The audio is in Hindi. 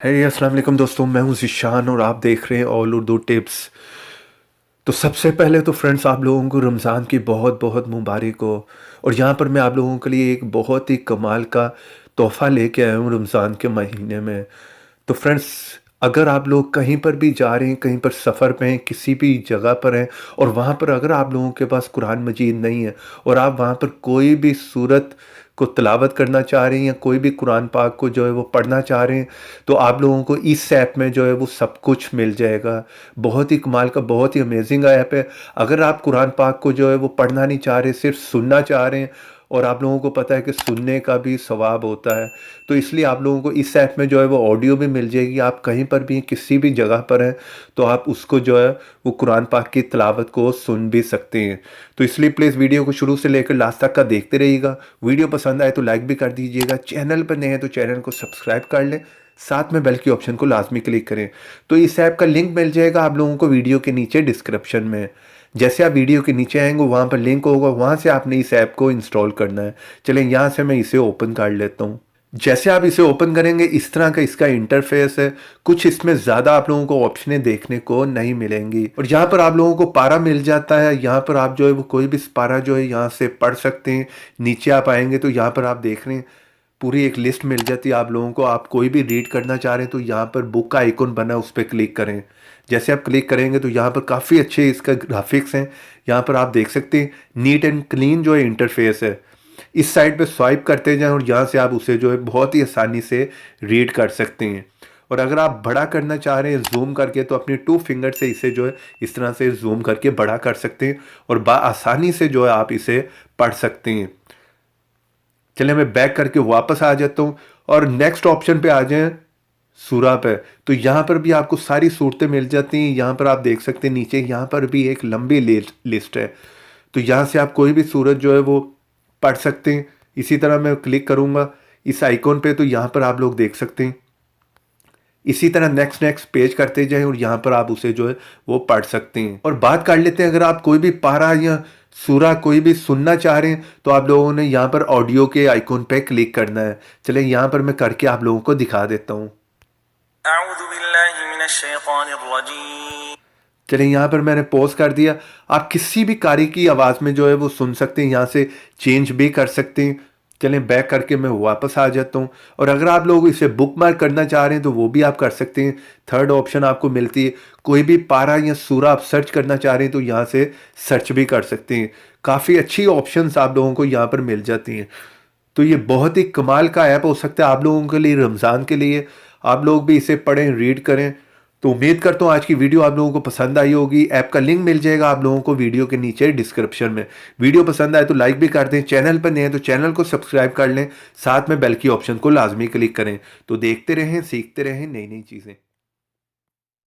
अस्सलाम वालेकुम दोस्तों, मैं हूं ज़िशान और आप देख रहे हैं ऑल उर्दू टिप्स। तो सबसे पहले तो फ्रेंड्स, आप लोगों को रमज़ान की बहुत बहुत मुबारक हो। और यहाँ पर मैं आप लोगों के लिए एक बहुत ही कमाल का तोहफ़ा लेके आया हूँ रमज़ान के महीने में। तो फ्रेंड्स, अगर आप लोग कहीं पर भी जा रहे हैं, कहीं पर सफ़र पे हैं, किसी भी जगह पर हैं और वहाँ पर अगर आप लोगों के पास कुरान मजीद नहीं है और आप वहाँ पर कोई भी सूरत को तिलावत करना चाह रहे हैं या कोई भी कुरान पाक को जो है वो पढ़ना चाह रहे हैं, तो आप लोगों को इस ऐप में जो है वो सब कुछ मिल जाएगा। बहुत ही कमाल का, बहुत ही अमेजिंग ऐप है। अगर आप कुरान पाक को जो है वो पढ़ना नहीं चाह रहे, सिर्फ सुनना चाह रहे हैं, और आप लोगों को पता है कि सुनने का भी सवाब होता है, तो इसलिए आप लोगों को इस ऐप में जो है वो ऑडियो भी मिल जाएगी। आप कहीं पर भी किसी भी जगह पर हैं तो आप उसको जो है वो कुरान पाक की तिलावत को सुन भी सकते हैं। तो इसलिए प्लीज़ वीडियो को शुरू से लेकर लास्ट तक का देखते रहिएगा। वीडियो पसंद आए तो लाइक भी कर दीजिएगा। चैनल पर नए हैं तो चैनल को सब्सक्राइब कर लें, साथ में बेल के ऑप्शन को लाजमी क्लिक करें। तो इस ऐप का लिंक मिल जाएगा आप लोगों को वीडियो के नीचे डिस्क्रिप्शन में। जैसे आप वीडियो के नीचे आएंगे वहाँ पर लिंक होगा, वहाँ से आपने इस ऐप को इंस्टॉल करना है। चलें, यहाँ से मैं इसे ओपन कर लेता हूँ। जैसे आप इसे ओपन करेंगे इस तरह का इसका इंटरफेस है। कुछ इसमें ज़्यादा आप लोगों को ऑप्शनें देखने को नहीं मिलेंगी और यहाँ पर आप लोगों को पारा मिल जाता है। यहाँ पर आप जो है वो कोई भी पारा जो है यहाँ से पढ़ सकते हैं। नीचे आप आएंगे तो यहाँ पर आप देख रहे हैं पूरी एक लिस्ट मिल जाती है आप लोगों को। आप कोई भी रीड करना चाह रहे हैं तो यहाँ पर बुक का आइकन बना है, उस पर क्लिक करें। जैसे आप क्लिक करेंगे तो यहाँ पर काफ़ी अच्छे इसका ग्राफिक्स हैं। यहाँ पर आप देख सकते हैं नीट एंड क्लीन जो है इंटरफेस है। इस साइड पे स्वाइप करते जाएं और यहाँ से आप उसे जो है बहुत ही आसानी से रीड कर सकते हैं। और अगर आप बड़ा करना चाह रहे हैं जूम करके, तो अपने 2 फिंगर से इसे जो है इस तरह से जूम करके बड़ा कर सकते हैं और आसानी से जो है आप इसे पढ़ सकते हैं। चलिए मैं बैक करके वापस आ जाता हूँ और नेक्स्ट ऑप्शन पे आ जाएं, सूरा पे। तो यहाँ पर भी आपको सारी सूरतें मिल जाती हैं। यहाँ पर आप देख सकते हैं नीचे यहाँ पर भी एक लंबी लिस्ट है। तो यहाँ से आप कोई भी सूरत जो है वो पढ़ सकते हैं। इसी तरह मैं क्लिक करूँगा इस आइकॉन पे तो यहाँ पर आप लोग देख सकते हैं। इसी तरह नेक्स्ट नेक्स्ट पेज करते जाएं और यहाँ पर आप उसे जो है वो पढ़ सकते हैं। और बात कर लेते हैं, अगर आप कोई भी पारा या सूरा कोई भी सुनना चाह रहे हैं तो आप लोगों ने यहाँ पर ऑडियो के आइकॉन पे क्लिक करना है। चलें यहाँ पर मैं करके आप लोगों को दिखा देता हूँ। चलें यहाँ पर मैंने पॉज कर दिया। आप किसी भी कारी की आवाज़ में जो है वो सुन सकते हैं, यहाँ से चेंज भी कर सकते हैं। चलें बैक करके मैं वापस आ जाता हूँ। और अगर आप लोग इसे बुक मार्क करना चाह रहे हैं तो वो भी आप कर सकते हैं। थर्ड ऑप्शन आपको मिलती है। कोई भी पारा या सूरा आप सर्च करना चाह रहे हैं तो यहाँ से सर्च भी कर सकते हैं। काफ़ी अच्छी ऑप्शंस आप लोगों को यहाँ पर मिल जाती हैं। तो ये बहुत ही कमाल का ऐप हो सकता है आप लोगों के लिए रमज़ान के लिए। आप लोग भी इसे पढ़ें, रीड करें। तो उम्मीद करता हूँ आज की वीडियो आप लोगों को पसंद आई होगी। ऐप का लिंक मिल जाएगा आप लोगों को वीडियो के नीचे डिस्क्रिप्शन में। वीडियो पसंद आए तो लाइक भी कर दें। चैनल पर नए हैं तो चैनल को सब्सक्राइब कर लें, साथ में बेल की ऑप्शन को लाजमी क्लिक करें। तो देखते रहें, सीखते रहें नई नई चीज़ें।